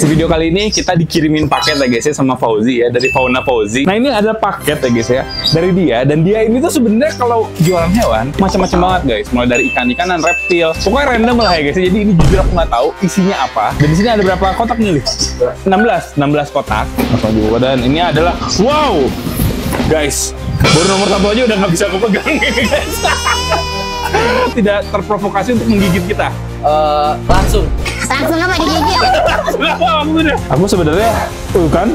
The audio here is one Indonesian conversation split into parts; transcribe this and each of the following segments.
Video kali ini kita dikirimin paket ya guys ya sama Fauzi ya, dari Fauna Fauzi. Nah ini ada paket ya guys ya dari dia, dan dia ini tuh sebenarnya kalau jualan hewan macam-macam banget guys, mulai dari ikan-ikanan, reptil, pokoknya random lah ya guys. Jadi ini jujur aku nggak tahu isinya apa. Dan di sini ada berapa kotak nih, Li? 16 kotak. Langsung dibuka, dan ini adalah wow guys, baru nomor 1 aja udah nggak bisa aku pegang ini guys. Tidak terprovokasi untuk menggigit kita. Langsung apa digigit? Aku sebenarnya kan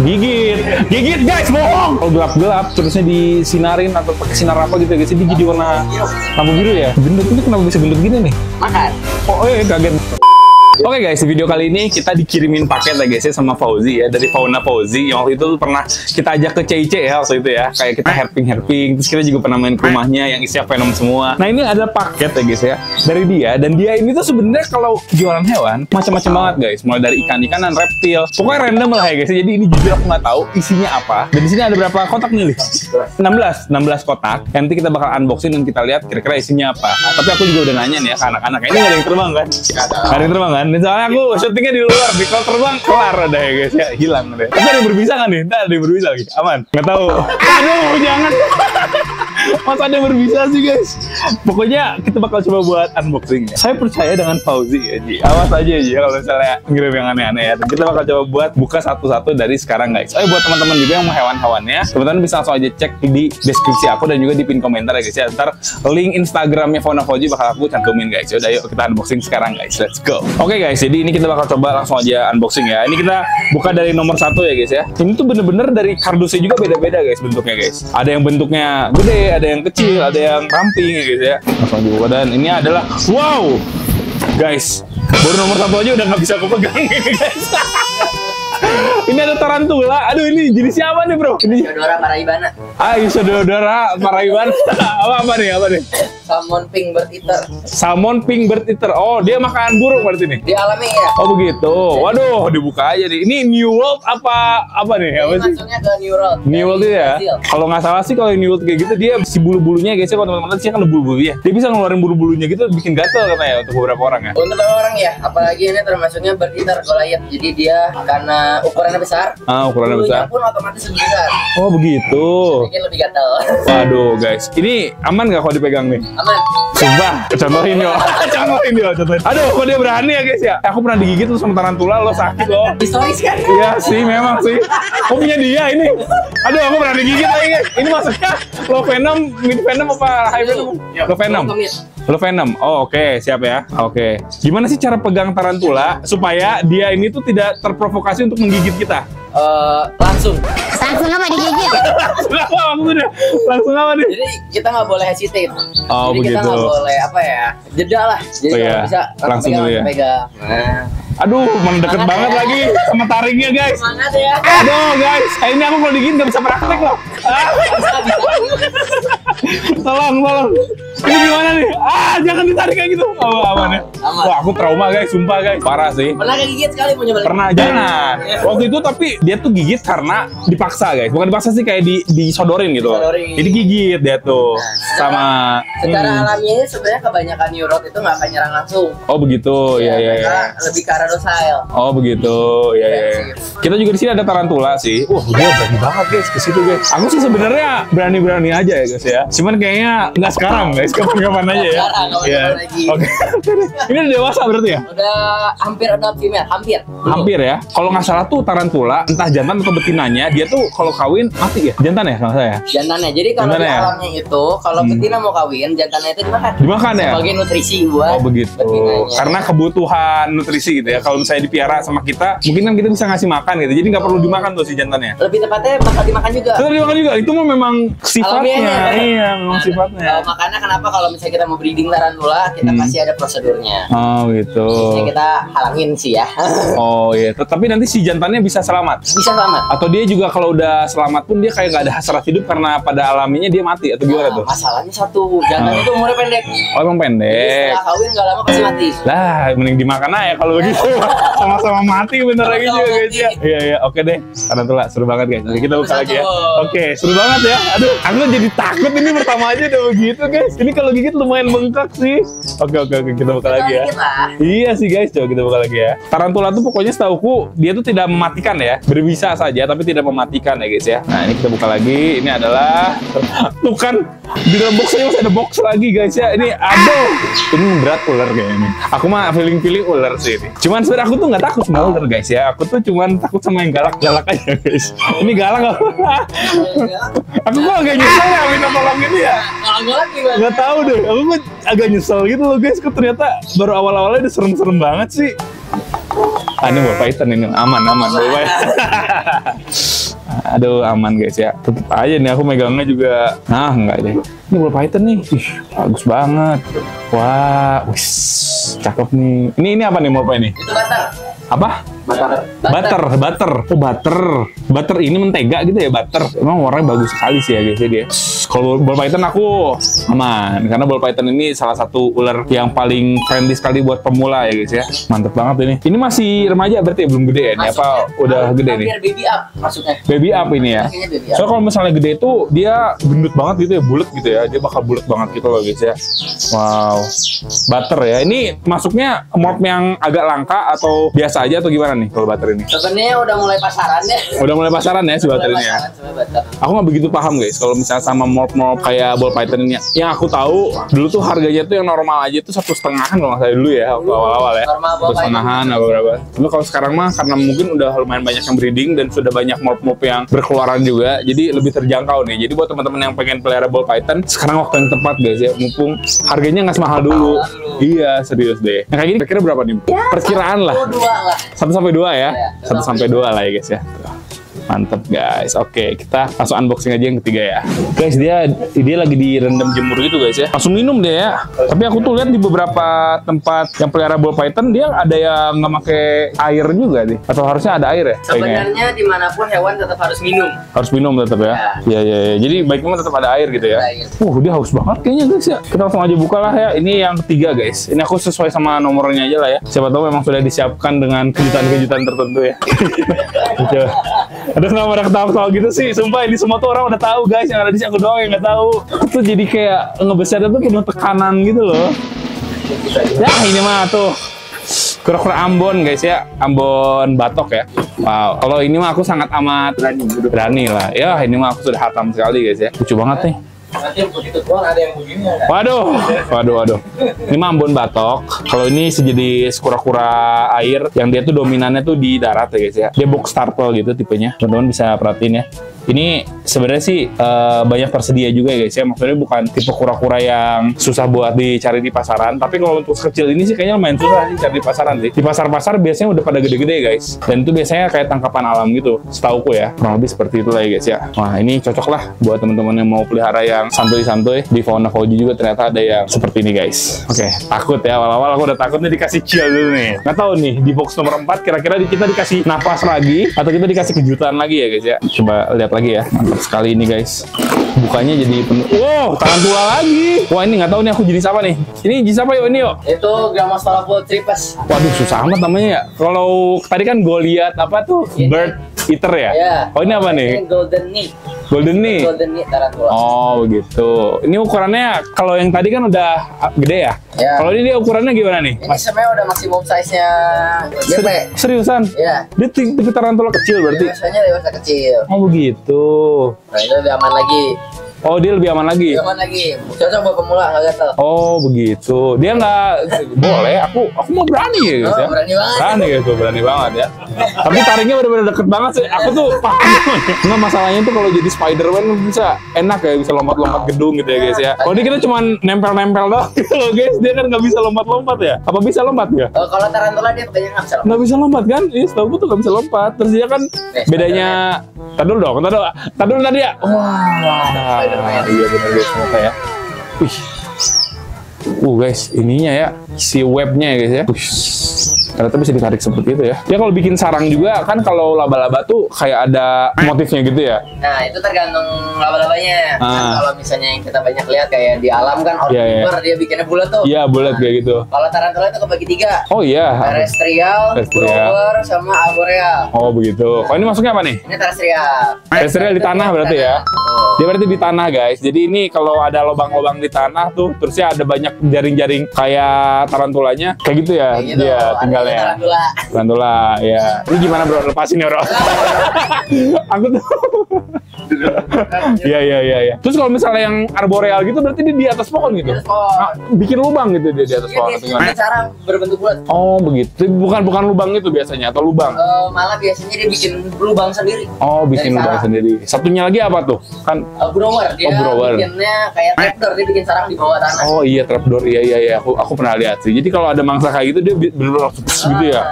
gigit guys, bohong. Kalau gelap-gelap terusnya disinarin atau pakai sinar apa gitu guys, dia jadi warna lampu biru ya. Gendut ini kenapa bisa gendut gini nih? makan. Oh kaget. Oke guys, di video kali ini kita dikirimin paket ya guys ya sama Fauzi ya, dari Fauna Fauzi. Yang waktu itu pernah kita ajak ke CIC ya waktu itu ya, kayak kita herping, terus kita juga pernah main ke rumahnya yang isinya Venom semua. Nah ini ada paket ya guys ya dari dia, dan dia ini tuh sebenarnya kalau jualan hewan macam-macam banget guys, mulai dari ikan-ikanan, reptil, pokoknya random lah ya guys. Jadi ini jujur aku nggak tahu isinya apa. Dan di sini ada berapa kotak nih, Li? 16 kotak. Nanti kita bakal unboxing dan kita lihat kira-kira isinya apa. Nah, tapi aku juga udah nanya nih ya ke anak-anak, ini nggak ada yang terbang kan? Nggak ada yang terbang kan? Soalnya aku syutingnya di luar, di kalau terbang kelar udah ya guys ya, hilang deh. Tapi ada yang berbisa kan nih? Ntar ada yang berbisa lagi, aman? Nggak tahu. Aduh, jangan. Masa ada yang berbisa sih guys? Pokoknya kita bakal coba buat unboxing ya. Saya percaya dengan Fauzi ya, Ji. Awas aja Ji kalau misalnya ngirim yang aneh-aneh ya. Dan kita bakal coba buat buka satu-satu dari sekarang guys. Buat teman-teman juga yang mau hewan-hewannya, teman-teman bisa langsung aja cek di deskripsi aku dan juga di pin komentar ya guys ya. Ntar link Instagramnya Fauna Fauzi bakal aku cantumin guys. Yaudah yuk kita unboxing sekarang guys, let's go. Oke guys, jadi ini kita bakal coba langsung aja unboxing ya. Ini kita buka dari nomor 1 ya guys ya. Ini tuh bener-bener dari kardusnya juga beda-beda guys bentuknya guys. Ada yang bentuknya gede, ada yang kecil, ada yang ramping ya guys ya. Langsung dibuka, dan ini adalah wow guys, baru nomor 1 aja udah nggak bisa aku pegang ini guys. Ini ada tarantula. Aduh, ini jenis siapa nih bro? Ini Isidora Paraibana. Isidora Paraibana. apa nih? Salmon pink bird eater. Salmon pink bird eater. Oh, dia makan burung berarti nih? Di alami ya. Oh begitu. Waduh, dibuka aja nih. Ini New World apa nih? Apa sih? Masuknya ke New World. New World itu ya. Kalau nggak salah sih kalau New World kayak gitu dia si bulu-bulunya guys ya, kalau teman-teman sih kan ada bulu-bulunya. Dia bisa ngeluarin bulu-bulunya gitu, bikin gatel katanya untuk beberapa orang ya. Untuk beberapa orang ya, apalagi ini termasuknya bird eater Goliath. Jadi dia karena ukurannya besar. Ukurannya besar. Pun otomatis lebih besar. Oh begitu. Bikin lebih gatel. Waduh guys, ini aman nggak kalau dipegang nih? Aman. Sumpah, contohin yuk. contohin. Aduh, kok dia berani ya guys ya? Aku pernah digigit tuh sama tarantula, lo sakit loh. Historis kan? Iya sih, memang sih. Kok punya dia ini? Aduh, aku pernah digigit lagi guys. Ini maksudnya low venom, mid venom apa high venom? Low venom. Low venom. Oh oke, siap ya. Oke. Gimana sih cara pegang tarantula supaya dia ini tuh tidak terprovokasi untuk menggigit kita? Langsung apa digigit? Langsung apa nih? Jadi kita nggak boleh hesitate. Oh, jadi kita begitu. nggak boleh apa ya, jeda lah. Jadi Oh, kalau iya. bisa Langsung gitu ya. pegang. Nah. Aduh, mendekat Semangat banget ya. lagi sama taringnya guys. Semangat ya. Aduh guys, ini aku kalau digigit nggak bisa praktek loh. Tolong. Ini gimana nih? Jangan ditarik kayak gitu. Aman ya. Aman. Wah, aku trauma guys, sumpah guys, parah sih. Pernah kegigit sekali punya balik? Pernah, jangan. Waktu itu tapi dia tuh gigit karena dipaksa guys. Bukan dipaksa sih, kayak disodorin gitu. Disodorin. Jadi gigit dia tuh sama. Secara alamiahnya sebenarnya kebanyakan New World itu nggak akan nyerang langsung. Oh begitu, iya. Mereka lebih ke arah docile. Oh begitu, ya. Kita juga di sini ada tarantula sih. Dia berani banget guys ke situ guys. Aku sih sebenarnya berani aja ya guys ya. Cuman kayaknya nggak sekarang guys, kapan-kapan aja ya. Iya. Oke. Ini udah dewasa berarti ya? Udah hampir ada female, hampir ya. Kalau nggak salah tuh tarantula, entah jantan atau betinanya, dia tuh kalau kawin mati ya. Jantan ya kalau saya. Jantannya. Jadi kalau di alamnya itu, kalau betina mau kawin, jantannya itu dimakan ya? Sebagai nutrisi buat begitu. betinanya. Karena kebutuhan nutrisi gitu ya. Kalau misalnya dipiara sama kita, mungkin kan kita bisa ngasih makan gitu. Jadi nggak perlu dimakan tuh si jantannya. Lebih tepatnya bakal dimakan juga. Tetap dimakan juga. Itu mah memang sifatnya. Iya, memang sifatnya. Makanya kenapa kalau misalnya kita mau breeding tarantula, kita pasti ada prosedurnya. Oh gitu. Biasanya kita halangin sih ya. Oh iya. Tapi nanti si jantannya bisa selamat. Bisa selamat. Atau dia juga kalau udah selamat pun dia kayak nggak ada hasrat hidup karena pada alaminya dia mati atau gimana tuh? Masalah masalahnya satu, jantan itu umurnya pendek. Oh, emang Jadi pendek. setelah kawin nggak lama pasti mati. Lah, mending dimakan aja kalau begitu. Sama-sama mati bener lagi juga guys ya. Iya, iya, oke deh. Tarantula seru banget guys. Oke, kita buka lagi ya. Oke, seru banget ya. Aduh, aku jadi takut ini pertama aja udah begitu guys. Ini kalau gigit lumayan bengkak sih. Oke, kita buka lagi ya. Iya sih guys, coba kita buka lagi ya. Tarantula tuh pokoknya setauku dia tuh tidak mematikan ya. Berbisa saja tapi tidak mematikan ya guys ya. Nah, ini kita buka lagi. Ini adalah tuh kan di dalam boxnya masih ada box lagi guys ya. Ini aduh, ini berat ular kayaknya. Aku mah feeling ular sih ini. Cuman sebenarnya aku tuh nggak takut sama ular guys ya. Aku tuh cuman takut sama yang galak-galak aja guys. Ini galak nggak? Aku kok agak nyesel ya minta tolong ini ya. Galak gimana? Nggak tahu deh. Aku kok agak nyesel gitu loh guys. Kok ternyata baru awal-awalnya udah serem-serem banget sih. Ah, ini ball python ini aman ball python. Aduh, aman guys ya. Tetep aja nih aku megangnya juga. Nah, enggak deh. Ini ball python nih. Ih, bagus banget. Wah, wis, cakep nih. Ini apa nih Mopa ini? Itu butter. Apa? Butter. Oh, butter ini mentega gitu ya, butter. Emang warnanya bagus sekali sih ya guys ya dia. Kalau ball python aku aman karena ball python ini salah satu ular yang paling friendly sekali buat pemula ya guys ya. Mantep banget ini. Ini masih remaja berarti ya, belum gede ya? Ini apa udah gede nih? Hampir baby up masuknya. Baby up ini ya. So kalau misalnya gede itu dia gendut banget gitu ya, bulat gitu ya. Dia bakal bulat banget gitu loh guys ya. Wow. Butter ya. Ini masuknya morph yang agak langka atau biasa aja atau gimana nih kalau butter ini? Sebenarnya udah mulai pasaran ya. Udah mulai pasaran ya si butter ini ya. Aku nggak begitu paham guys kalau misalnya sama morph kayak ball python ini. Yang aku tahu dulu tuh harganya tuh yang normal aja tuh 1,5-an kalau nggak salah dulu ya awal-awal ya. 1,5-an atau berapa. Tapi kalau sekarang mah karena mungkin udah lumayan banyak yang breeding dan sudah banyak morph yang berkeluaran juga, jadi lebih terjangkau nih. Jadi buat teman-teman yang pengen pelihara ball python, sekarang waktu yang tepat guys ya. Mumpung harganya nggak semahal dulu. Iya, serius deh. Nah, kayak gini kira-kira berapa nih? Perkiraan lah. 1-2 ya. 1-2 lah ya guys ya. Mantep guys. Oke, kita langsung unboxing aja yang ketiga ya. Guys, dia lagi direndam jemur gitu guys ya. Langsung minum dia ya. Tapi aku tuh lihat di beberapa tempat yang pelihara ball python dia ada yang nggak pakai air juga nih. Atau harusnya ada air ya? Sebenarnya dimanapun hewan tetap harus minum. Harus minum tetap ya. Iya. Jadi baiknya tetap ada air gitu ya. Dia haus banget kayaknya guys ya. Kita langsung aja buka lah ya. Ini yang ketiga guys. Ini aku sesuai sama nomornya aja lah ya. Siapa tahu memang sudah disiapkan dengan kejutan-kejutan tertentu ya. Coba. Aduh, kenapa ada ketawa-ketawa gitu sih? Sumpah ini semua tuh orang udah tahu guys. Yang ada di sini aku doang yang nggak tahu. Itu jadi kayak ngebesarnya tuh penuh tekanan gitu loh. Ya ini mah tuh kura-kura Ambon guys ya. Ambon batok ya. Wow. Kalau ini mah aku sangat amat berani lah. Ya ini mah aku sudah hatam sekali guys ya. Lucu banget nih. Nanti begitu doang ada yang begini. Waduh. Ini mah Ambon batok. Kalau ini sejenis kura-kura air yang dia tuh dominannya tuh di darat ya guys ya. Dia box turtle gitu tipenya. Teman-teman bisa perhatiin ya. Ini sebenarnya sih banyak tersedia juga ya guys ya. Maksudnya bukan tipe kura-kura yang susah buat dicari di pasaran. Tapi kalau untuk kecil ini sih kayaknya lumayan susah sih cari di pasaran sih. Di pasar-pasar biasanya udah pada gede-gede guys. Dan itu biasanya kayak tangkapan alam gitu. Setauku ya. Kurang lebih seperti itulah ya guys ya. Wah ini cocok lah buat teman-teman yang mau pelihara yang santuy-santuy. Di Fauna Fauji juga ternyata ada yang seperti ini guys. Oke, takut ya. Awal-awal aku udah takut nih dikasih chill dulu nih. Nggak tahu nih di box nomor 4 kira-kira kita dikasih napas lagi atau kita dikasih kejutan lagi ya guys ya. Coba lihat lagi ya. Mantap sekali ini guys. Bukanya jadi penuh. Wow, tarantula lagi. Wah ini nggak tahu nih aku jenis apa nih. Ini jenis apa yuk ini yuk? Itu Grammostola Tripes. Waduh susah amat namanya ya. Kalau tadi kan gue lihat apa tuh bird eater ya? Oh ini apa nih? Ini Golden Knee. Golden Knee tarantula. Oh begitu. Ini ukurannya kalau yang tadi kan udah gede ya? Kalau ini dia ukurannya gimana nih? Ini sebenarnya udah maksimum size-nya gede. Seriusan? Iya. Dia tipe tarantula kecil berarti? Biasanya dewasa kecil. Oh begitu. Nah itu lebih aman lagi. Oh dia lebih aman lagi? Lebih aman lagi. Cocok buat pemula, nggak gatel. Oh begitu. Dia nggak boleh. Aku mau berani ya guys ya. Berani banget. Berani banget ya. Tapi tariknya bener-bener deket banget sih. Aku tuh nggak masalahnya tuh kalau jadi Spiderman bisa enak ya, bisa lompat-lompat gedung gitu ya guys ya. Kalau dia kita cuma nempel-nempel doang gitu loh guys. Dia kan nggak bisa lompat-lompat ya. Apa bisa lompat ya? Kalau tarantula dia kayaknya nggak bisa lompat. Nggak bisa lompat kan? Iya, setahu tuh nggak bisa lompat. Terus dia kan bedanya. Tadi dulu tadi ya. Wah. Iya benar guys ternyata ya. Wih. Guys, ininya ya si webnya ya guys ya. Ternyata bisa ditarik seperti itu ya. Ya kalau bikin sarang juga kan, kalau laba-laba tuh kayak ada motifnya gitu ya. Nah itu tergantung laba-labanya. Kan kalau misalnya yang kita banyak lihat kayak di alam kan ornamental, dia bikinnya bulat tuh. Iya bulat kayak gitu. Kalau tarantula itu kebagi 3. Oh iya. Terrestrial, grower, sama arboreal. Oh begitu. Kalau ini masuknya apa nih? Ini terrestrial. Terrestrial di tanah berarti ya. Dia berarti di tanah guys. Jadi ini kalau ada lubang-lubang di tanah tuh, terusnya ada banyak jaring-jaring kayak tarantulanya, kayak gitu ya. Kayak gitu. Dia tinggalnya. Tarantula ya. Ini gimana bro? Lepasin ya bro. Aku tuh. Iya. Terus kalau misalnya yang arboreal gitu berarti dia di atas pohon gitu. Nah, bikin lubang gitu dia di atas pohon. Dia cara berbentuk bulat. Oh begitu. Bukan lubang itu biasanya atau lubang? Malah biasanya dia bikin lubang sendiri. Oh bikin lubang sendiri. Satunya lagi apa tuh? Kan grower. Dia bikinnya kayak trapdoor, dia bikin sarang di bawah tanah. Oh iya trapdoor. Iya. Aku pernah lihat sih. Jadi kalau ada mangsa kayak gitu dia bener-bener gitu ya.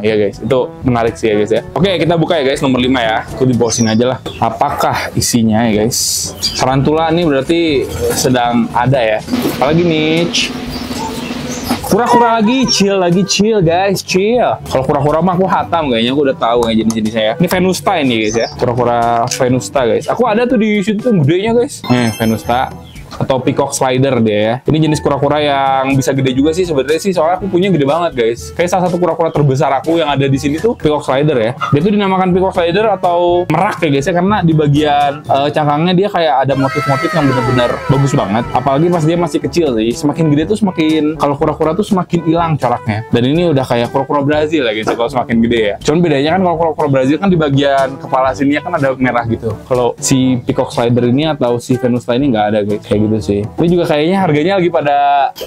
Iya guys. Itu menarik sih ya guys ya. Oke kita buka ya guys nomor 5 ya. Aku di bawah sini aja lah. Apakah isinya ya guys? Tarantula ini berarti sedang ada ya. Apalagi nih? Kura-kura lagi, chill guys, chill. Kalau kura-kura mah aku hatam kayaknya, aku udah tahu ya jenis-jenis saya. Ini Venusta ini guys ya, kura-kura Venusta guys. Aku ada tuh di situ gedenya guys. Venusta atau peacock slider dia ya. Ini jenis kura-kura yang bisa gede juga sih sebenarnya sih, soalnya aku punya gede banget guys. Kayak salah satu kura-kura terbesar aku yang ada di sini tuh peacock slider ya. Dia tuh dinamakan peacock slider atau merak ya guys ya, karena di bagian cangkangnya dia kayak ada motif-motif yang benar-benar bagus banget. Apalagi pas dia masih kecil sih. Semakin gede tuh semakin, kalau kura-kura tuh semakin hilang coraknya. Dan ini udah kayak kura-kura Brazil ya guys kalau semakin gede ya. Cuman bedanya kan kalau kura-kura Brazil kan di bagian kepala sini kan ada merah gitu. Kalau si peacock slider ini atau si Venusta ini nggak ada guys. Kayak gitu sih. Ini juga kayaknya harganya lagi pada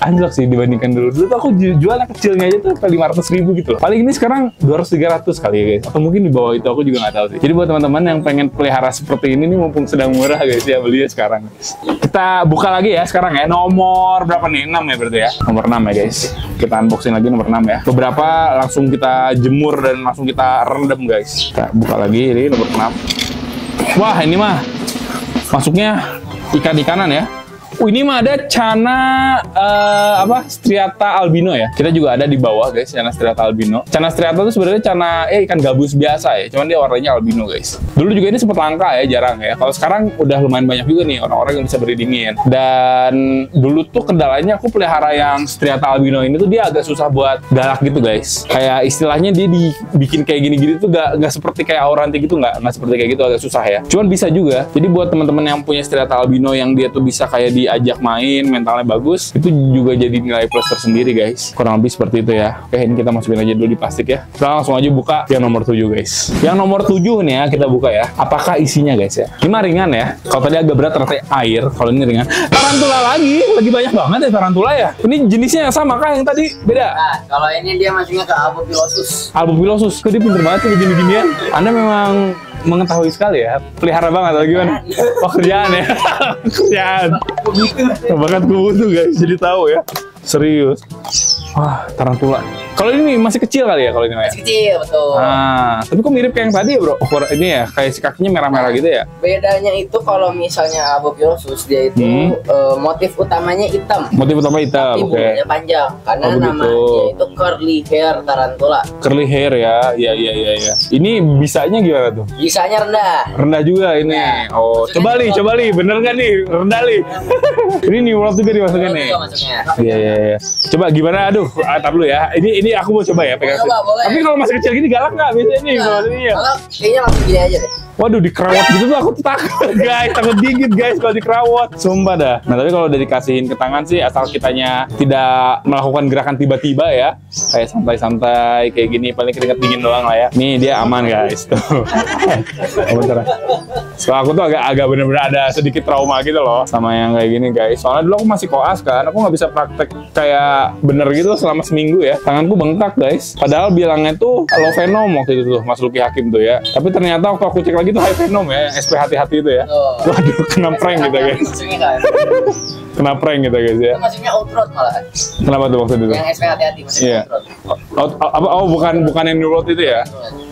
anjlok sih dibandingkan dulu. Dulu tuh aku jualnya kecilnya aja tuh kayak 500.000 gitu loh. Paling ini sekarang 200-300 kali ya guys. Atau mungkin di bawah itu, aku juga nggak tahu sih. Jadi buat teman-teman yang pengen pelihara seperti ini nih mumpung sedang murah guys ya, belinya sekarang. Kita buka lagi ya sekarang ya. Nomor berapa nih? 6 ya berarti ya. Nomor 6 ya guys. Kita unboxing lagi nomor 6 ya. Beberapa langsung kita jemur dan langsung kita rendam guys. Kita buka lagi ini nomor 6. Wah ini mah masuknya ikan-ikanan ya. Ini mah ada Channa striata albino ya. Kita juga ada di bawah guys, Channa striata albino. Channa striata itu sebenarnya Channa ikan gabus biasa ya, cuman dia warnanya albino guys. Dulu juga ini sempat langka ya, jarang ya. Kalau sekarang udah lumayan banyak juga nih orang-orang yang bisa breedingin. Dan dulu tuh kendalanya aku pelihara yang striata albino ini tuh dia agak susah buat galak gitu guys. Kayak istilahnya dia dibikin kayak gini-gini tuh gak seperti kayak auranti gitu, nggak seperti kayak gitu, agak susah ya. Cuman bisa juga. Jadi buat teman-teman yang punya striata albino yang dia tuh bisa kayak diajak main, mentalnya bagus, itu juga jadi nilai plus tersendiri guys. Kurang lebih seperti itu ya. Oke, ini kita masukin aja dulu di plastik ya. Kita langsung aja buka yang nomor 7 guys. Yang nomor 7 nih ya, kita buka ya. Apakah isinya guys ya? Ini mah ringan ya. Kalau tadi agak berat ternyata air, kalau ini ringan. Tarantula lagi banyak banget ya tarantula ya. Ini jenisnya yang sama kah yang tadi? Beda? Nah, kalau ini dia masuknya ke Albophilosus. Albophilosus, kok dia pinter banget sih begini-ginian. Anda memang mengetahui sekali ya, pelihara banget atau gimana? Oh kerjaan ya, kerjaan. Bakat kubutu guys, jadi tahu ya. Serius. Wah, tarantula. Kalau ini masih kecil kali ya kalau ini ya? Masih kecil, betul. Nah, tapi kok mirip kayak yang tadi ya bro? Ini ya, kayak si kakinya merah-merah gitu ya? Bedanya itu kalau misalnya Albophilosus dia itu motif utamanya hitam. Motif utama hitam, oke. Bulunya panjang, karena namanya itu curly hair tarantula. Curly hair ya, iya. Ini bisanya gimana tuh? Bisanya rendah. Rendah juga ini. Ya. Oh, coba li, bener nggak nih? Rendah li. Ini New World juga dimasukin nih. Iya. Coba gimana? Aduh, tar dulu ya. Ini aku mau coba ya pegang. Boleh. Tapi kalau masih kecil gini galak nggak biasanya nih? Kalau kayaknya langsung gini aja deh. Waduh, dikerawat gitu tuh aku tuh takut guys, takut gigit guys kalau dikerawat, sumpah dah. Nah tapi kalau udah dikasihin ke tangan sih, asal kitanya tidak melakukan gerakan tiba-tiba ya, kayak santai-santai kayak gini, paling keringet dingin doang lah ya. Nih dia aman guys tuh. Bentar. So aku tuh agak bener-bener ada sedikit trauma gitu loh sama yang kayak gini guys. Soalnya dulu aku masih koas kan, aku nggak bisa praktek kayak bener gitu selama seminggu ya. Tanganku bengkak guys. Padahal bilangnya tuh low venom waktu itu tuh Mas Luki Hakim tuh ya. Tapi ternyata waktu aku cek lagi gitu high venom ya, SP hati-hati itu ya. Waduh, kena prank kita guys. Maksudnya kan. Kena prank kita guys ya. Itu maksudnya outroad malahan. Kenapa tuh maksud itu? Yang SP hati-hati maksudnya Iya. outroad. Bukan yang new road itu ya?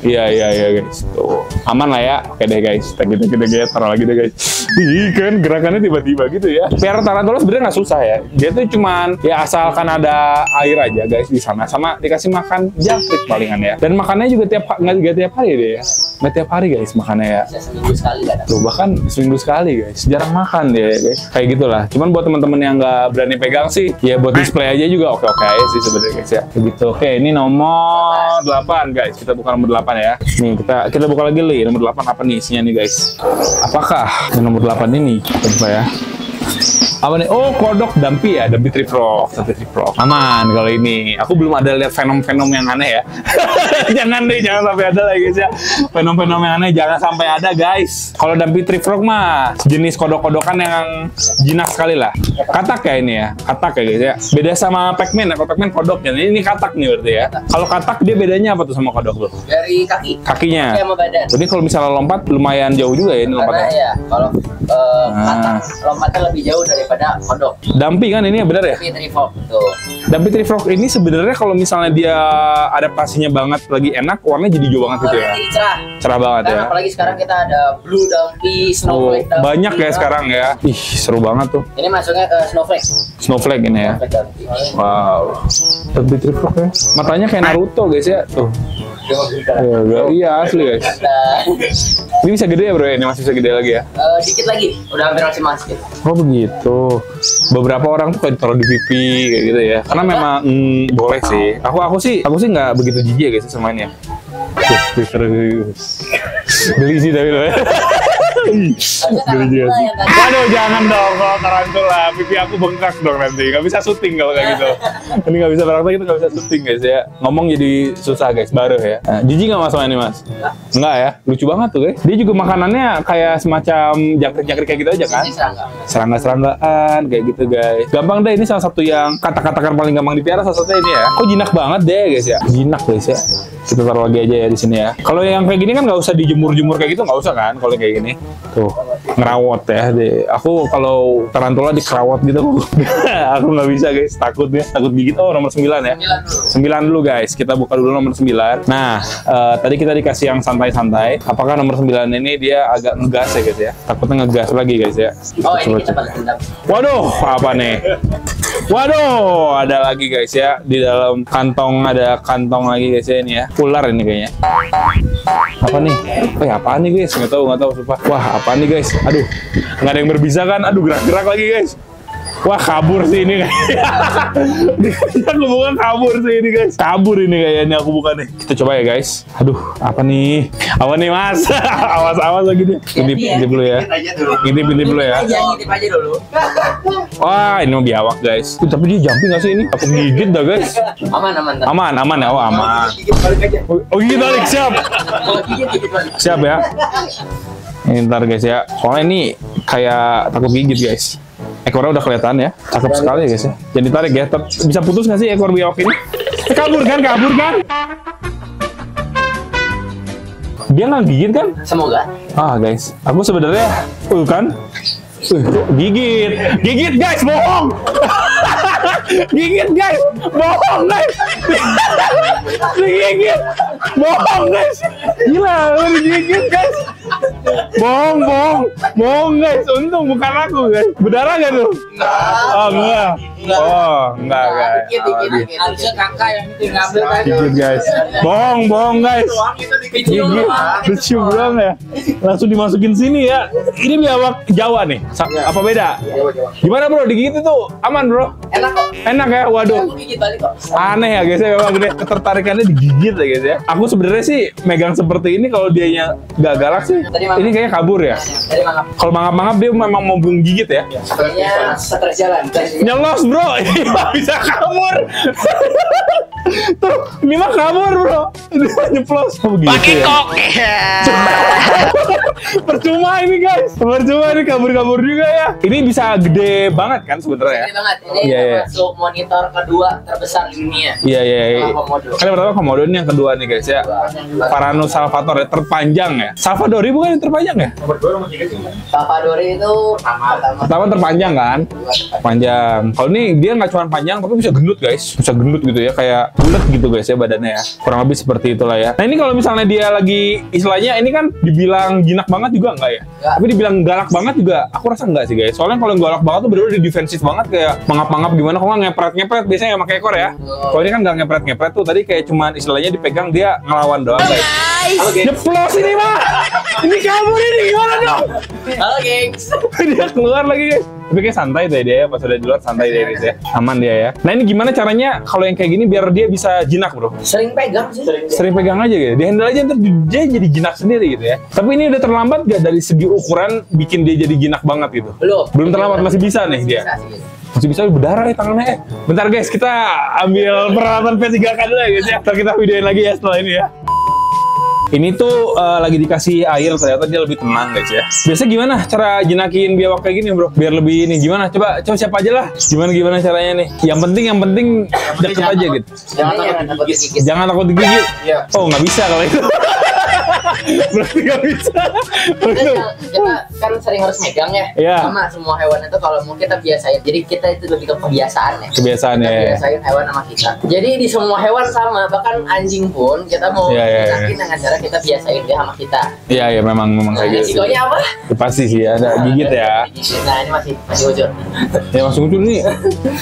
Iya guys. Tuh. Aman lah ya. Oke deh guys. Kita taruh lagi deh guys. Ih kan gerakannya tiba-tiba gitu ya. Piara tarantula sebenarnya nggak susah ya. Dia tuh cuman ya asalkan ada air aja guys di sana, sama dikasih makan jangkrik palingan ya. Dan makannya juga nggak tiap hari deh ya. Nggak tiap hari guys makannya ya. Bisa seminggu sekali kan. Tuh bahkan seminggu sekali guys. Jarang makan deh guys. Kayak gitulah. Cuman buat teman-teman yang nggak berani pegang sih, ya buat display aja juga oke-oke aja sih sebenarnya guys ya. Begitu. Oke, ini nomor 8 guys. Kita buka nomor 8 ya. Nih kita buka lagi nih nomor 8 apa nih isinya nih guys. Apakah yang nomor 8 ini? Kita buka ya. Apa nih? Oh, kodok Dumpy ya, Dumpy Trifrog. Aman kalau ini. Aku belum ada lihat fenom-fenom yang aneh ya. Jangan sampai ada lah guys ya. Fenom-fenom yang aneh jangan sampai ada guys. Kalau Dumpy Trifrog mah jenis kodok-kodokan yang jinak sekali lah. Katak ya ini ya, katak ya guys ya. Beda sama Pac-Man. Kalau Pac-Man kodoknya, ini katak nih berarti ya. Kalau katak dia bedanya apa tuh sama kodok tuh? Dari kaki. Kakinya. Kaki sama badan. Jadi kalau misalnya lompat lumayan jauh juga ya ini lompatnya. Karena ya, kalau katak lompatnya lebih jauh daripada kodok. Dumpy kan ini ya benar ya? Dumpy Trifrog tuh. Dumpy Trifrog ini sebenarnya kalau misalnya dia adaptasinya banget lagi enak, warnanya jadi hijau banget gitu ya. Jadi cerah. Cerah banget Dan ya. apalagi sekarang kita ada Blue Dumpy, Snowflake Dumpy. Banyak ya sekarang ya. Ih, seru banget tuh. Ini masuknya ke Snowflake. Snowflake ini ya. Snowflake Dumpy. Wow. Dumpy Trifrog ya. Matanya kayak Naruto guys ya. Tuh. Iya asli guys. Nah, Ini bisa gede ya bro ya? Ini masih bisa gede lagi ya? dikit lagi, udah hampir maksimal sedikit. Oh begitu. Beberapa orang tuh kayak ditaruh di pipi kayak gitu ya. Karena memang boleh sih. Aku sih nggak begitu jijik ya guys sama ini ya. Beli sih tapi loh. Geli juga sih. Waduh jangan dong kalau tarantula, pipi aku bengkak dong nanti. Gak bisa syuting kalau kayak gitu. Ini gak bisa praktek, kita gak bisa syuting guys ya. Ngomong jadi susah guys, baru ya. Nah, jijik gak mas sama ini mas? Enggak ya, lucu banget tuh guys. Dia juga makanannya kayak semacam jangkrik-jangkrik kayak gitu aja kan? Serangga-seranggaan kayak gitu guys. Gampang deh, ini salah satu yang kata-katakan paling gampang dipiara salah satunya ini ya. Kok jinak banget deh guys ya? Jinak guys ya. Kita taruh lagi aja ya di sini ya. Kalau yang kayak gini kan nggak usah dijemur-jemur kayak gitu, nggak usah kan? Kalau kayak gini, tuh ngerawat ya. Aku kalau tarantula dikerawat gitu, aku nggak bisa guys, takut gigit. Oh nomor 9 ya. 9 dulu guys. Kita buka dulu nomor 9. Nah, tadi kita dikasih yang santai-santai. Apakah nomor 9 ini dia agak ngegas ya guys ya? Takutnya ngegas lagi guys ya. Oh ini kita balik dendam. Waduh, apa nih? Waduh, ada lagi guys ya. Di dalam kantong ada kantong lagi guys ya ini ya. Ular ini kayaknya. Apa nih? Apaan nih guys? Nggak tahu sumpah. Wah, apaan nih guys? Aduh, nggak ada yang berbisa kan? Aduh, gerak-gerak lagi guys. Wah, kabur sih ini aku bukan kabur sih ini guys. Kabur ini kayaknya aku bukan nih. Kita coba ya guys. Aduh, apa nih? Apa nih mas? Awas lagi nih. Intip dulu ya. Intip dulu ya. Intip aja dulu. Wah, ini mau biawak guys. Tapi dia jumping nggak sih ini? Aku gigit dah guys. Aman ya. Oh aman. Oh gigit balik, siap. Siap ya. Ini ntar guys ya. Soalnya ini kayak takut gigit guys. Ekornya udah kelihatan ya, cakep sekali ya guys ya. Jadi tarik ya, bisa putus nggak sih ekor biawak ini? Kabur kan? Dia nggak gigit kan? Semoga. Guys, aku sebenarnya, kan? Gigit guys, bohong. Gigit guys, bohong guys. Digigit, bohong guys. Gila, digigit guys. Bohong guys. Untung bukan aku guys. Berdarah nggak tuh? Oh enggak. Oh enggak guys. Dikit. Harusnya kakak yang ngambil tadi. Gigit guys. Bohong guys. Gigit. Lucu doang ya. Langsung dimasukin sini ya. Ini biawak Jawa nih. Apa beda? Gimana bro? Digigit itu aman bro? Enak kok. Enak ya? Waduh. Gigit balik kok. Aneh ya guys ya, memang gede ketertarikannya digigit ya guys ya. Aku sebenarnya sih megang seperti ini kalau dianya nggak galak sih. Ini kayaknya kabur ya. Kalau mangap-mangap dia memang mau gigit ya. Sebenarnya stres jalan. Nyelos bro, nggak bisa kabur. Tuh, ini mah kabur bro. Ini mah nyeplos. Oh, begitu ya. Percuma ini guys. Percuma ini kabur-kabur juga ya. Ini bisa gede banget kan sebenarnya. Gede banget. Ini termasuk monitor kedua terbesar di dunia. Iya. Kan yang pertama Komodo, ini yang kedua nih guys ya. Varano Salvatore ya, terpanjang ya. Salvadori bukan yang terpanjang ya? Salvadori itu pertama terpanjang kan? Panjang. Kalau ini dia nggak cuma panjang tapi bisa gendut guys. Bisa gendut gitu ya, kayak bulat gitu guys ya badannya ya. Kurang lebih seperti itulah ya. Nah ini kalau misalnya dia lagi istilahnya ini kan dibilang jinak banget juga enggak ya? Tapi dibilang galak banget juga aku rasa enggak sih guys. Soalnya kalau yang galak banget tuh bener-bener defensif banget, kayak mangap-mangap gimana, kalau nggak ngepret-ngepret biasanya ya pakai ekor ya. Kalau ini kan nggak ngepret-ngepret tuh, tadi kayak cuman istilahnya dipegang dia ngelawan doang guys. Nyeplos ini mah. Ini kabur ini gimana dong? Halo gengs. Dia keluar lagi guys. Tapi kayak santai deh dia, pas udah di luar santai deh guys ya. Aman dia ya. Nah ini gimana caranya kalau yang kayak gini biar dia bisa jinak bro? Sering pegang sih. Sering pegang aja gitu. Di handle aja ntar dia jadi jinak sendiri gitu ya. Tapi ini udah terlambat gak dari segi ukuran bikin dia jadi jinak banget gitu? Belum terlambat, masih bisa nih dia. Masih bisa berdarah nih tangannya. Bentar guys, kita ambil peralatan P3K dulu ya guys ya. Ntar kita videoin lagi ya setelah ini ya. Ini tuh lagi dikasih air, ternyata dia lebih tenang guys ya. Biasa gimana cara jinakin biawak kayak gini bro? Biar lebih ini gimana? Coba siapa aja lah. Gimana caranya nih? Yang penting deket aja gitu. Jangan takut digigit. Oh nggak bisa kalau itu. Berarti nggak bisa. Kita kan sering harus megang ya. Sama semua hewan itu kalau mau kita biasain. Jadi kita itu lebih ke kebiasaan ya. Kebiasaan biasain hewan sama kita. Jadi di semua hewan sama. Bahkan anjing pun kita mau jinakin dengan cara kita biasain dia sama kita. Iya memang kayak gitu. Risikonya apa? Pasti sih ada gigit ya. Nah ini masih ujur. Ya masih ujur nih.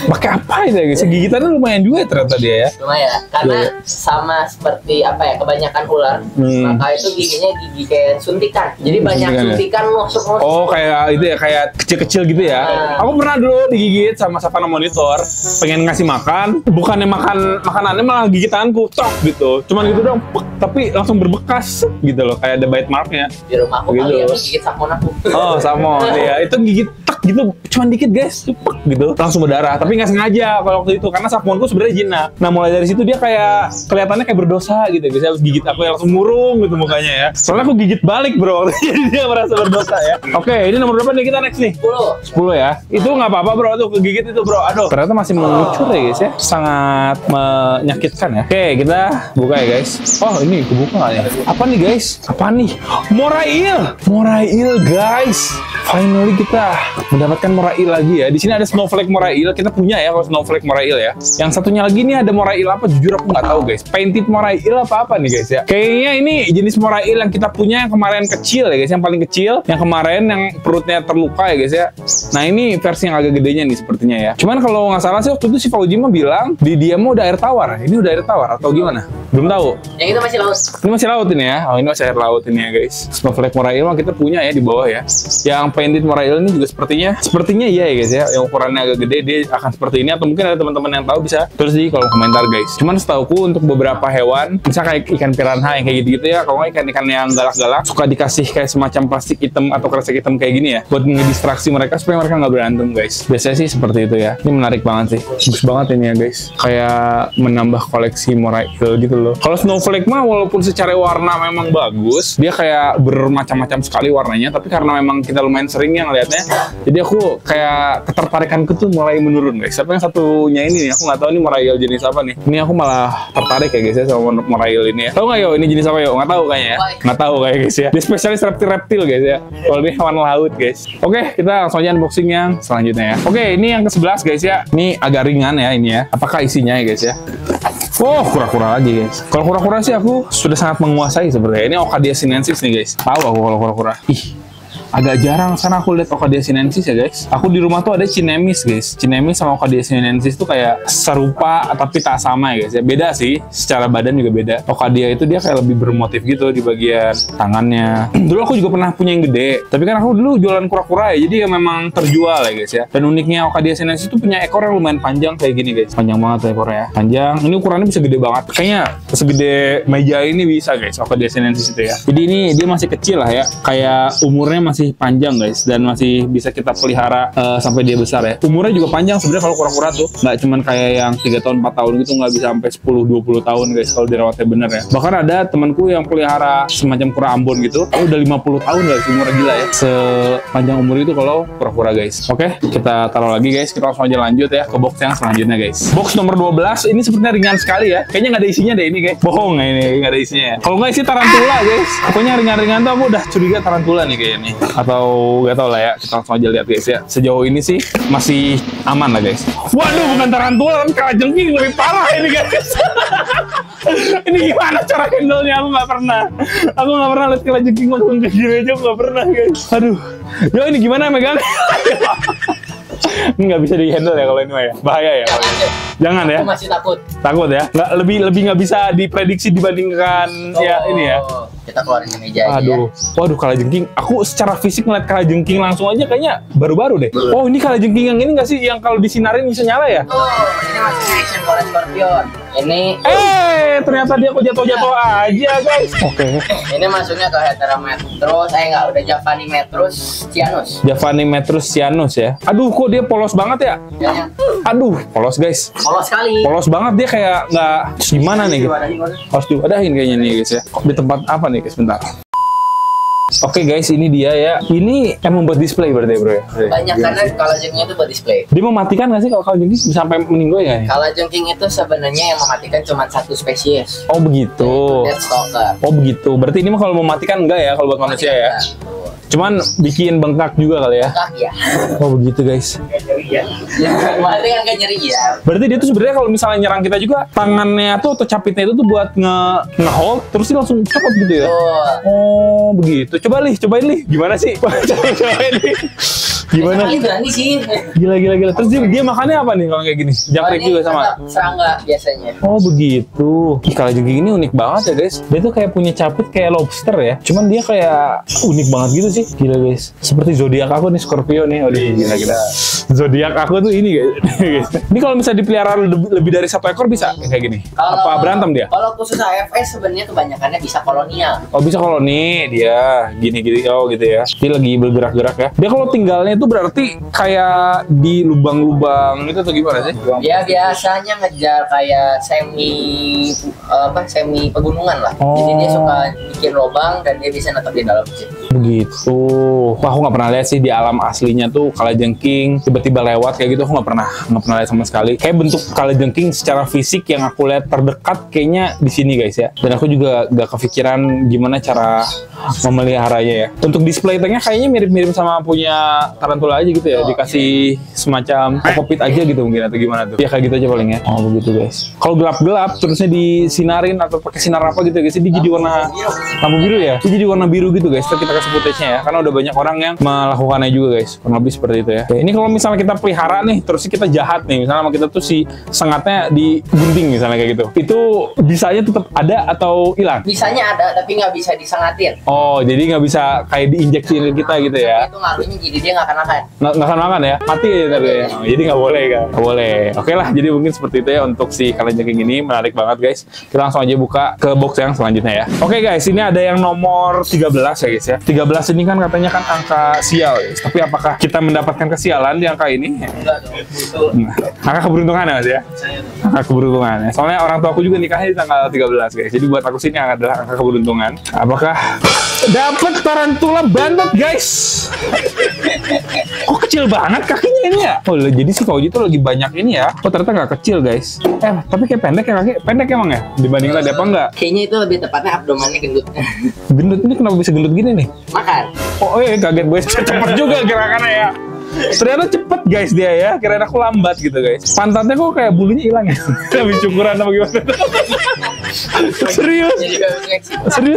Pakai apa ya guys? Gigitannya lumayan juga ternyata dia ya. Lumayan. Karena sama seperti apa ya, kebanyakan ular. Maka itu giginya gigi kayak suntikan. Jadi banyak suntikan nusuk. Oh kayak itu ya, kayak kecil-kecil gitu ya. Aku pernah dulu digigit sama Savana Monitor. Pengen ngasih makan, bukannya makanannya malah gigit tanganku, tok gitu. Cuman gitu dong, tapi langsung berbekas gitu loh, kayak ada bite marknya. Di rumah aku gitu. Kali yang gigit Samon aku. Oh Samon, ya itu gigit tek gitu, cuman dikit guys, cepet gitu, langsung berdarah. Tapi nggak sengaja kalau waktu itu, karena Samonku sebenarnya jinak. Nah mulai dari situ dia kayak kelihatannya kayak berdosa gitu. Biasanya habis gigit aku yang langsung murung gitu mukanya ya. Soalnya aku gigit balik bro, jadi dia merasa berdosa ya. Oke, ini nomor berapa nih kita next nih? 10 ya. Itu nggak apa-apa bro, tuh kegigit itu bro. Aduh, ternyata masih mengucur ya guys ya, sangat menyakitkan ya. Oke, kita buka ya guys. Oh ini kebuka nggak ya? Apa nih guys? Apa nih? Morai eel guys. Finally kita mendapatkan morai eel lagi ya. Di sini ada snowflake morai eel. Kita punya ya kalau snowflake morai eel ya. Yang satunya lagi nih ada morai eel apa? Jujur aku nggak tahu guys. Painted morai eel apa nih guys ya? Kayaknya ini jenis morai eel yang kita punya yang kemarin kecil ya guys. Yang paling kecil. Yang kemarin yang perutnya terluka ya guys ya. Nah ini versi yang agak gedenya nih sepertinya ya. Cuman kalau nggak salah sih waktu itu si Fauji mah bilang di dia mau udah air tawar. Ini udah air tawar atau gimana? Belum tahu. Yang itu masih laut. Ini masih laut ini ya. Oh ini masih air laut ini ya guys. Snowflake morai eel mah kita punya ya di bawah ya. Yang painted morai eel ini juga sepertinya iya ya guys ya. Yang ukurannya agak gede dia akan seperti ini, atau mungkin ada teman-teman yang tahu bisa tulis di kolom komentar guys. Cuman setauku untuk beberapa hewan, misalnya kayak ikan piranha yang kayak gitu-gitu ya, kalau nggak ikan-ikan yang galak-galak suka dikasih kayak semacam plastik hitam atau kresek hitam kayak gini ya, buat ngedistraksi mereka supaya mereka nggak berantem guys. Biasanya sih seperti itu ya. Ini menarik banget sih, bagus banget ini ya guys. Kayak menambah koleksi morai eel gitu loh. Kalau snowflake mah walaupun secara warna memang bagus, dia kayak bermacam-macam sekali warnanya, tapi karena memang kita lumayan sering yang ngeliatnya, jadi aku kayak ketertarikanku tuh mulai menurun guys. Tapi yang satunya ini nih, aku nggak tahu ini morai eel jenis apa nih. Ini aku malah tertarik ya guys ya sama morai eel ini ya. Tahu nggak yo ini jenis apa yo? Nggak tahu kayaknya ya. Nggak tahu kayak guys ya. Dia spesialis reptil guys ya. Kalau ini hewan laut guys. Oke, kita langsung aja unboxing yang selanjutnya ya. Oke, ini yang ke-11 guys ya. Ini agak ringan ya ini ya. Apakah isinya ya guys ya? Oh, kura-kura lagi guys. Kalau kura-kura sih aku sudah sangat menguasai sebenarnya. Ini Ocadia sinensis nih guys. Tahu aku kalau kura-kura. Ih, agak jarang sana aku lihat Ocadia sinensis ya guys. Aku di rumah tuh ada Cinemis guys. Cinemis sama Ocadia sinensis tuh kayak serupa tapi tak sama ya guys ya. Beda sih, secara badan juga beda. Ocadia itu dia kayak lebih bermotif gitu di bagian tangannya. Dulu aku juga pernah punya yang gede. Tapi kan aku dulu jualan kura-kura ya, jadi ya memang terjual ya guys ya. Dan uniknya Ocadia sinensis itu punya ekor yang lumayan panjang kayak gini guys. Panjang banget tuh ekornya. Panjang. Ini ukurannya bisa gede banget. Kayaknya segede meja ini bisa guys Ocadia sinensis itu ya. Jadi ini dia masih kecil lah ya. Kayak umurnya masih masih panjang guys, dan masih bisa kita pelihara sampai dia besar ya. Umurnya juga panjang sebenarnya kalau kura-kura tuh, nggak cuman kayak yang 3 tahun 4 tahun gitu, nggak bisa sampai 10-20 tahun guys kalau dirawatnya bener ya. Bahkan ada temanku yang pelihara semacam kura Ambon gitu, udah 50 tahun guys, umurnya gila ya, sepanjang umur itu kalau kura-kura guys. Oke, kita taruh lagi guys, kita langsung aja lanjut ya ke box yang selanjutnya guys. Box nomor 12 ini sepertinya ringan sekali ya, kayaknya nggak ada isinya deh ini guys. Bohong ya, ini nggak ada isinya ya. Kalau nggak isi tarantula guys, pokoknya ringan-ringan tuh aku udah curiga tarantula nih kayaknya nih, atau nggak tahu lah ya. Kita langsung aja lihat guys ya. Sejauh ini sih masih aman lah guys. Waduh, bukan tarantula tapi kalajengking, lebih parah ini guys. Ini gimana cara handle-nya? Aku nggak pernah lihat kalajengking langsung kayak gini aja, nggak pernah guys. Aduh, yo ini gimana megang? Ini nggak bisa di handle ya kalau ini mah ya, bahaya ya. Jangan ya. Aku masih takut. Takut ya? Nggak, lebih nggak bisa diprediksi dibandingkan ya ini ya. Kita keluarin ke meja aja Aduh, ya. Waduh, kalajengking. Aku secara fisik ngeliat kalajengking langsung aja kayaknya baru-baru deh. Oh, ini kalajengking yang ini nggak sih, yang kalau disinarin bisa nyala ya? Oh, ini masih action Golden Scorpion. Ini ternyata dia kok jatuh-jatuh aja guys. Oke. Ini masuknya ke Heterometrus, udah Javanimetrus cyanus. Javanimetrus cyanus ya. Aduh, kok dia polos banget ya? Ya. Aduh, polos guys. Polos sekali. Polos banget, dia kayak nggak gimana nih? Harus diadain kayaknya nih guys ya. Di tempat apa nih guys? Bentar. Oke guys, ini dia ya. Ini emang buat display berarti bro ya? Banyak karena kalajengking itu buat display. Dia mematikan nggak sih kalau kalajengking bisa sampai meninggal ya? Kalajengking itu sebenarnya yang mematikan cuma satu spesies. Oh begitu. Deathstalker. Oh begitu. Berarti ini mah kalau mematikan enggak ya kalau buat manusia ya? Cuman bikin bengkak juga kali ya? Bengkak ya. Oh begitu guys. Berarti kan kayak nyeri ya. Berarti dia tuh sebenarnya kalau misalnya nyerang kita juga, tangannya tuh atau capitnya itu tuh buat nge-hold terus dia langsung copot gitu ya? Oh begitu. Cobain lih. Gimana sih? Cobain lih. Gimana? Berani sih. Gila. Terus dia makannya apa nih kalau kayak gini? Jangkrik juga sama? Serangga biasanya. Oh begitu. Kalajengking ini unik banget ya guys. Dia tuh kayak punya capit kayak lobster ya. Cuman dia kayak unik banget gitu sih. Gila guys. Seperti zodiak aku nih, Scorpio nih. Aduh gila. Zodiak aku tuh ini guys. Ini kalau misalnya dipelihara lebih dari 1 ekor bisa kayak gini? Apa berantem dia? Kalau khusus AFS sebenarnya kebanyakannya bisa kolonial. Oh bisa koloni dia. Gini oh gitu ya. Dia lagi bergerak-gerak ya. Dia kalau tinggalnya itu berarti kayak di lubang-lubang itu atau gimana sih? Ya biasanya ngejar kayak semi pegunungan lah. Jadi dia suka bikin lubang dan dia bisa netep di dalam sih. Begitu. Wah, aku nggak pernah lihat sih di alam aslinya tuh kalajengking tiba-tiba lewat kayak gitu. Aku nggak pernah lihat sama sekali. Kayak bentuk kalajengking secara fisik yang aku lihat terdekat kayaknya di sini guys ya. Dan aku juga gak kepikiran gimana cara memeliharanya ya. Untuk display tagnya kayaknya mirip-mirip sama punya tarantula aja gitu ya. Dikasih semacam kokpit aja gitu mungkin atau gimana tuh. Ya kayak gitu aja paling ya. Oh begitu guys. Kalau gelap-gelap terusnya disinarin atau pakai sinar apa gitu guys, dia jadi warna lampu biru ya. Dia jadi warna biru gitu guys. Kita kasih footage-nya ya. Karena udah banyak orang yang melakukannya juga guys. Kurang lebih seperti itu ya. Oke, ini kalau misalnya kita pelihara nih, terus kita jahat nih. Misalnya sama kita tuh si sengatnya digunting misalnya kayak gitu. Itu bisanya tetap ada atau hilang? Bisanya ada, tapi nggak bisa disengatin. Oh, jadi nggak bisa kayak diinjeksi kita gitu ya? Itu ngaruhnya jadi dia nggak akan makan. Nggak akan makan ya? Mati ya tadi ya? Oh, jadi nggak boleh kan? Nggak boleh. Oke lah, jadi mungkin seperti itu ya untuk si kalajengking ini. Menarik banget guys. Kita langsung aja buka ke box yang selanjutnya ya. Oke guys, ini ada yang nomor 13 ya guys ya. 13 ini kan katanya kan angka sial guys. Tapi apakah kita mendapatkan kesialan di angka ini? Enggak dong. Angka keberuntungan ya mas ya? Angka keberuntungan ya. Soalnya orang tua aku juga nikahnya di tanggal 13 guys. Jadi buat aku sini adalah angka keberuntungan. Apakah dapat tarantula banget guys? Kok kecil banget kakinya ini ya? Oh jadi si Fauzi tuh lagi banyak ini ya. Oh ternyata nggak kecil guys. Tapi kayak pendek ya kaki. Pendek emang ya? Dibanding tadi apa enggak? Kayaknya itu lebih tepatnya abdomennya gendut. Gendut ini kenapa bisa gendut gini nih? Makan. Oh kaget gue. Cepet juga gerakannya ya. Ternyata cepet guys dia ya. Kirain aku lambat gitu guys. Pantatnya kok kayak bulunya hilang ya. Habis cukuran apa gimana? Serius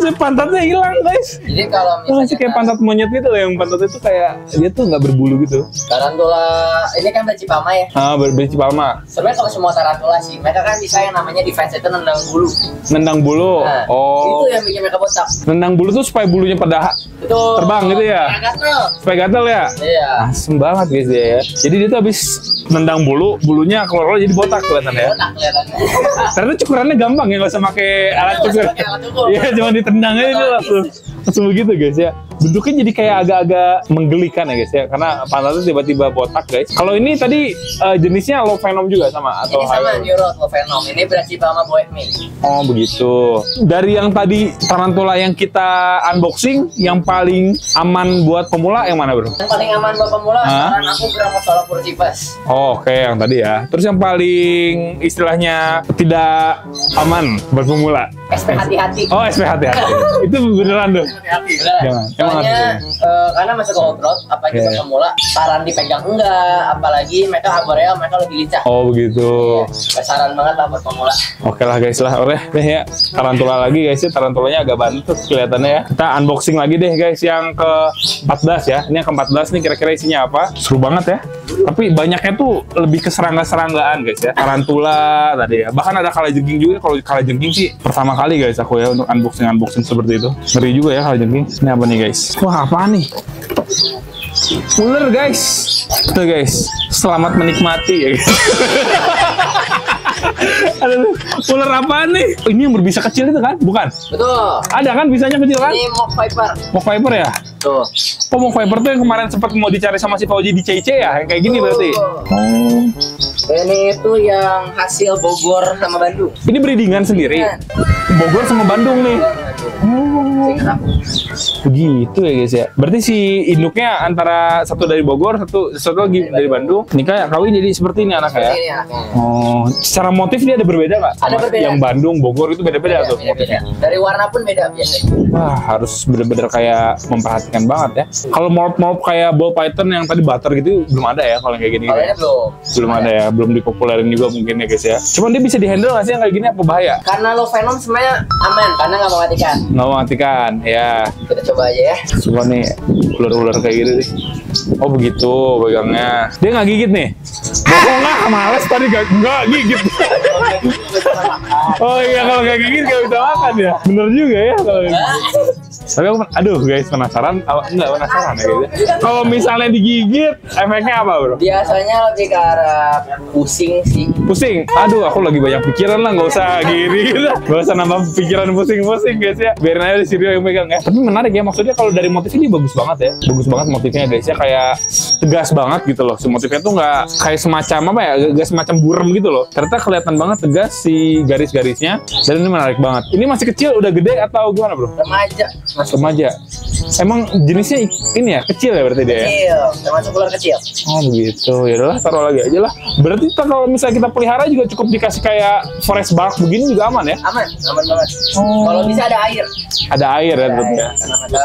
ya pantatnya hilang guys. Jadi kalau misalnya kayak pantat monyet gitu loh, yang pantatnya itu kayak dia tuh nggak berbulu gitu. Tarantula ini kan bercipalma ya. Bercipalma. Sebenarnya kalau semua tarantula sih, mereka kan bisa yang namanya defense itu nendang bulu. Nendang bulu. Nah, oh. Itu yang bikin mereka botak. Nendang bulu tuh supaya bulunya pada terbang gitu ya. Supaya gatel ya. Iya. Asem banget guys dia ya. Jadi dia tuh habis nendang bulunya keluar jadi botak kelihatan ya. Botak kelihatannya. Ternyata cukurannya gampang ya, nggak usah pakai alat cukur. Iya, cuma ditendang aja dia langsung begitu guys ya. bentuknya jadi kayak agak-agak menggelikan ya guys ya, karena pantatnya tiba-tiba botak guys. Kalau ini tadi jenisnya low venom juga sama atau ini sama Neurot low venom. Ini berarti sama Bohemian. Oh begitu. Dari yang tadi tarantula yang kita unboxing, yang paling aman buat pemula yang mana bro? Yang paling aman buat pemula saran aku Grammophila. Oh, oke, yang tadi ya. Terus yang paling istilahnya tidak aman buat pemula? SP hati-hati. Oh, SP hati-hati. Itu beneran tuh. Hati-hati. Jangan. Soalnya karena masuk ke off-road, apalagi buat pemula, saran dipegang enggak, apalagi mereka arboreal, mereka lebih lincah. Oh, begitu. Ya, saran banget lah buat pemula. Oke lah guys lah, deh ya. Tarantula lagi guys ya, tarantulanya agak bantu kelihatannya ya. Kita unboxing lagi deh guys yang ke-14 ya. Ini yang ke-14 nih kira-kira isinya apa? Seru banget ya. Tapi banyaknya tuh lebih ke serangga-seranggaan guys ya. Tarantula tadi ya. Bahkan ada kalajengking juga. Kalau kalajengking sih pertama kali guys aku ya untuk unboxing seperti itu. Ngeri juga ya kalajengking. Ini apa nih guys? Wah, apaan nih? Ular guys. Tuh guys, selamat menikmati ya guys. Aduh, ular apaan nih? Ini yang berbisa kecil itu kan? Bukan? Betul. Ada kan bisanya kecil kan? Ini Mock Viper. Mock Viper ya? Tuh. Oh, Mock Viper tuh yang kemarin sempat mau dicari sama si Fauzi di CC ya? Yang kayak gini berarti? Oh. Ini itu yang hasil Bogor sama Bandung. Ini breedingan sendiri? Bogor sama Bandung nih? Oh. Begitu ya guys ya. Berarti si induknya antara satu dari Bogor, satu lagi dari Bandung. Nikah kawin jadi seperti ini anaknya ya? Ini anaknya. Oh, secara motif dia ada berbeda nggak? Ada berbeda. Yang Bandung, Bogor itu beda-beda tuh motifnya. Dari warna pun beda biasanya. Wah, harus bener-bener kayak memperhatikan banget ya. Kalau mau kayak ball python yang tadi butter gitu belum ada ya kalau yang kayak gini. Kalau ini belum ada ya, belum dipopulerin juga mungkin ya guys ya. Cuman dia bisa dihandle nggak sih yang kayak gini, apa bahaya? Karena low venom sebenarnya aman, karena nggak mematikan. Nggak mematikan, ya. Kita coba aja ya. Coba nih ular-ular kayak gitu nih. Oh begitu pegangnya. Dia nggak gigit nih? Oh nggak, males tadi nggak gigit. Oh iya, kalau nggak gigit nggak bisa makan ya. Bener juga ya kalau gitu. Tapi aku, aduh guys, penasaran? Enggak penasaran ya gitu. Kalau misalnya digigit, efeknya apa bro? Biasanya lebih ke arah pusing sih. Pusing? Aduh, aku lagi banyak pikiran lah, nggak usah gini gitu. Nggak usah nambah pikiran pusing-pusing guys ya. Biarin aja di sini yang megang ya. Tapi menarik ya, maksudnya kalau dari motif ini bagus banget ya. Bagus banget motifnya guys ya, kayak tegas banget gitu loh. Si motifnya tuh nggak kayak semacam apa ya, nggak semacam burem gitu loh. Ternyata kelihatan banget tegas si garis-garisnya. Dan ini menarik banget. Ini masih kecil, udah gede atau gimana bro? Remaja. Remaja. Emang jenisnya ini ya, kecil ya berarti dia ya? Kecil, termasuk ular kecil. Oh begitu, ya udahlah taruh lagi aja lah. Berarti kalau misalnya kita pelihara juga cukup dikasih kayak forest bark begini juga aman ya? Aman banget. Oh. Kalau bisa ada air. Ada air ya tentunya. Karena mereka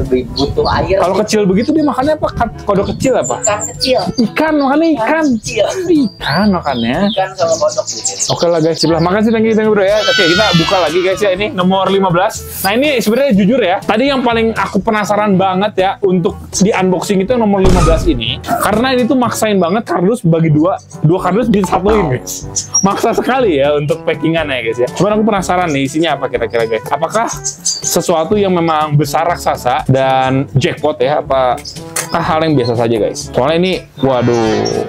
lebih butuh air. Kalau kecil begitu dia makannya apa? Kodok kecil apa? Ikan kecil. Ikan makannya ikan. Kecil. Ikan makannya. Ikan sama kodok gitu. Oke lah guys, sebelah. Makasih thank you bro ya. Oke, kita buka lagi guys ya, ini nomor 15. Nah ini sebenarnya jujur ya, tadi yang paling aku penasaran banget ya untuk di unboxing itu nomor 15 ini, karena ini tuh maksain banget kardus bagi dua kardus disatuin guys. Maksa sekali ya untuk packingan ya guys ya. Cuman aku penasaran nih isinya apa kira-kira guys. Apakah sesuatu yang memang besar raksasa dan jackpot ya, apakah hal yang biasa saja guys. Soalnya ini waduh,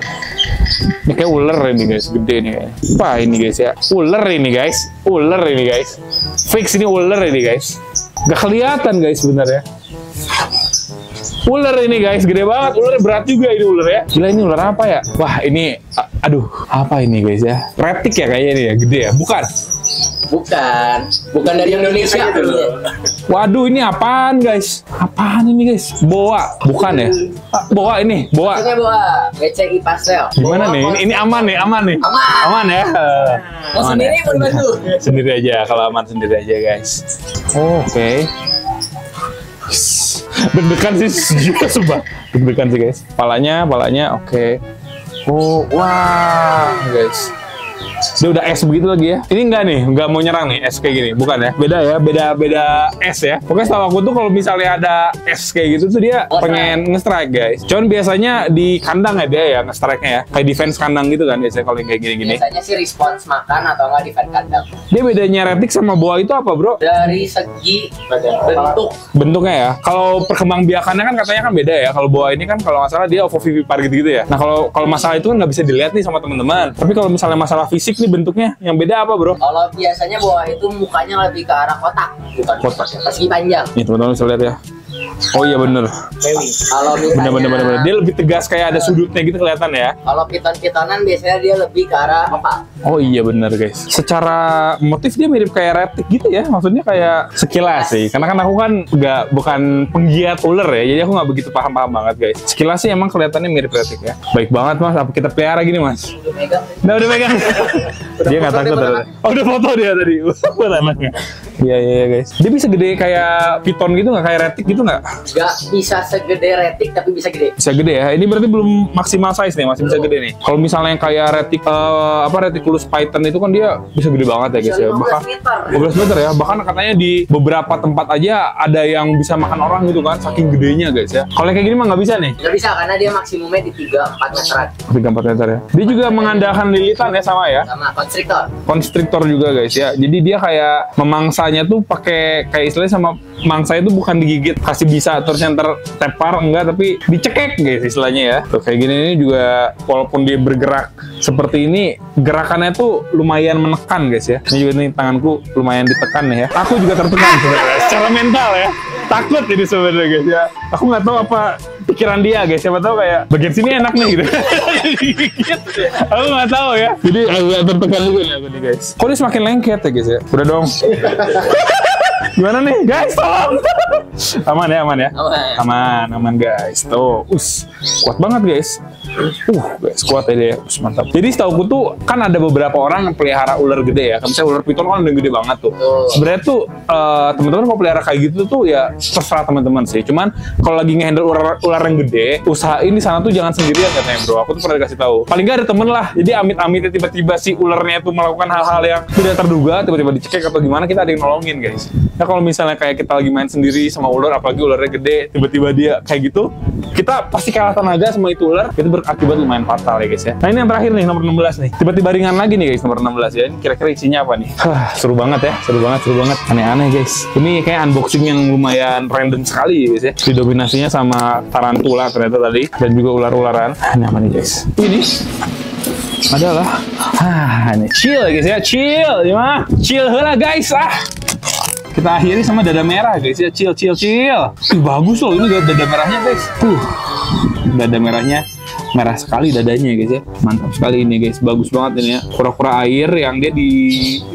ini kayak ular ini guys, gede nih kayaknya. Apa ini guys ya? Ular ini guys. Ular ini guys. Fix ini ular ini guys. Gak kelihatan guys sebenarnya. Ular ini guys, gede banget. Ularnya berat juga ini ular ya. Gila, ini ular apa ya? Wah ini, aduh, apa ini guys ya? Reptik ya kayaknya ini ya, gede ya? Bukan? Bukan dari Indonesia. Waduh, ini apaan guys? Apaan ini guys? Boa, bukan ya? Boa ini, boa. Maksudnya boa, BCI pastel. Gimana nih? Ini aman nih, aman nih. Aman ya. Mau sendiri mau bantu. Sendiri aja, kalau aman sendiri aja guys. Oke. Deg-degan sih juga sumpah. Deg-degan sih guys. Palanya, oke. Oh, wah guys. Dia udah es begitu lagi ya. Ini enggak nih, enggak mau nyerang nih es kayak gini, bukan ya? Beda ya, beda es ya. Pokoknya setahu aku tuh kalau misalnya ada es kayak gitu tuh dia pengen nge-strike guys. Cuman biasanya di kandang ya dia ya nge-strike-nya ya. Kayak defense kandang gitu kan biasanya kalau kayak gini-gini. Biasanya sih respons makan atau enggak defense kandang. Dia bedanya reptik sama boa itu apa bro? Dari segi bentuknya ya. Kalau perkembangbiakannya kan katanya kan beda ya. Kalau boa ini kan kalau nggak salah dia ovovivipar gitu-gitu ya. Nah kalau masalah itu kan nggak bisa dilihat nih sama teman-teman. Tapi kalau misalnya masalah fisik nih bentuknya yang beda apa bro? Kalau biasanya boa itu mukanya lebih ke arah kotak, bukan kotak, persegi panjang. Nih teman-teman bisa lihat ya. Oh iya bener. Kalau misalnya bener. Dia lebih tegas kayak ada sudutnya gitu kelihatan ya. Kalau piton-pitonan biasanya dia lebih ke arah oval. Oh iya bener guys. Secara motif dia mirip kayak retik gitu ya. Maksudnya kayak sekilas sih. Karena kan aku kan bukan penggiat ular ya. Jadi aku nggak begitu paham banget guys. Sekilas sih emang kelihatannya mirip retik ya. Baik banget mas. Apa kita pelihara gini mas? Udah megang. Dia nggak takut ternyata. Oh udah foto dia tadi. Buat anaknya. Iya guys. Dia bisa gede kayak piton gitu nggak? Kayak retik gitu nggak? Nggak bisa segede retik tapi bisa gede. Bisa gede ya. Ini berarti belum maksimal size nih, masih bisa gede nih. Kalau misalnya yang kayak retik Reticulus python itu kan dia bisa gede banget ya guys ya. Bahkan 15 meter ya. Bahkan katanya di beberapa tempat aja ada yang bisa makan orang gitu kan, saking gedenya guys ya. Kalau kayak gini mah nggak bisa nih. Nggak bisa karena dia maksimumnya di 3-4 meteran. 3-4 meter ya. Dia juga mengandalkan lilitan ya sama ya. Sama konstriktor. Konstriktor juga guys ya. Jadi dia kayak memangsanya tuh pakai kayak istilahnya sama mangsa itu bukan digigit, kasih bisa terus yang tertepar enggak, tapi dicekek guys istilahnya ya. Tuh kayak gini ini juga walaupun dia bergerak seperti ini, gerakannya tuh lumayan menekan guys ya. Ini juga nih tanganku lumayan ditekan ya. Aku juga tertekan sebenarnya secara mental ya. Takut ini sebenarnya guys ya. Aku nggak tahu apa pikiran dia guys. Siapa tahu kayak bagian sini enak nih gitu. Aku nggak tahu ya. Jadi agak tertekan juga nih aku nih guys. Kok dia semakin lengket ya guys ya. Udah dong. Gimana nih guys, tolong. Aman ya? Aman guys. Tuh, kuat banget guys. Guys, kuat ya dia. Mantap. Jadi setauku tuh kan ada beberapa orang yang pelihara ular gede ya. Misalnya ular piton kan udah gede banget tuh. Sebenarnya tuh teman-teman kalau pelihara kayak gitu tuh ya terserah teman-teman sih. Cuman kalau lagi ngehandle ular yang gede, usahain di sana tuh jangan sendirian katanya bro. Aku tuh pernah dikasih tahu. Paling nggak ada temen lah. Jadi amit-amitnya tiba-tiba si ularnya tuh melakukan hal-hal yang tidak terduga, tiba-tiba dicekek atau gimana, kita ada yang nolongin guys. Nah kalau misalnya kayak kita lagi main sendiri sama ular, apalagi ularnya gede, tiba-tiba dia kayak gitu, kita pasti kalah tenaga sama itu ular, itu berakibat lumayan fatal ya guys ya. Nah ini yang terakhir nih, nomor 16 nih. Tiba-tiba ringan lagi nih guys, nomor 16 ya. Ini kira-kira isinya apa nih? Seru banget ya, seru banget. Aneh-aneh guys. Ini kayak unboxing yang lumayan random sekali ya guys ya. Didominasinya sama tarantula ternyata tadi, dan juga ular-ularan. Ini apa nih guys? Ini adalah ini chill guys ya, chill lah guys. Kita akhiri sama dada merah guys ya, chill. Bagus loh ini dada merahnya guys. Dada merahnya merah sekali dadanya guys ya. Mantap sekali ini guys, bagus banget ini ya. Kura-kura air yang dia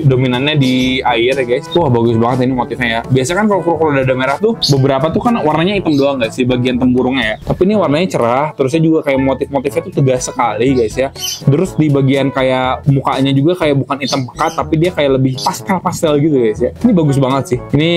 dominannya di air ya guys. Wah bagus banget ini motifnya ya. Biasa kan kalau kura-kura dada merah tuh beberapa tuh kan warnanya hitam doang guys, di bagian tempurungnya ya. Tapi ini warnanya cerah, terusnya juga kayak motif-motifnya tuh tegas sekali guys ya. Terus di bagian kayak mukanya juga kayak bukan hitam pekat, tapi dia kayak lebih pastel gitu guys ya. Ini bagus banget sih. Ini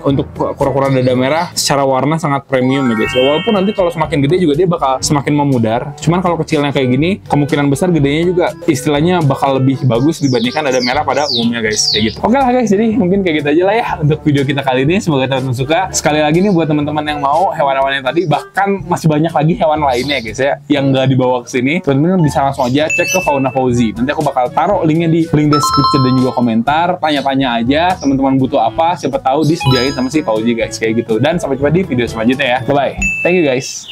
untuk kura-kura dada merah secara warna sangat premium ya guys ya. Walaupun nanti kalau semakin gede juga dia bakal semakin memudar. Cuman kalau kecilnya kayak gini, kemungkinan besar gedenya juga istilahnya bakal lebih bagus dibandingkan dada merah pada umumnya guys, kayak gitu. Oke lah guys, jadi mungkin kayak gitu aja lah ya untuk video kita kali ini. Semoga teman-teman suka. Sekali lagi nih buat teman-teman yang mau hewan-hewan yang tadi, bahkan masih banyak lagi hewan lainnya guys ya, yang nggak dibawa ke sini, teman-teman bisa langsung aja cek ke Fauna Fauzi. Nanti aku bakal taruh linknya di link description dan juga komentar. Tanya-tanya aja teman-teman butuh apa, siapa tahu disediain sama si Fauzi guys, kayak gitu. Dan sampai jumpa di video selanjutnya ya. Bye bye. Thank you guys.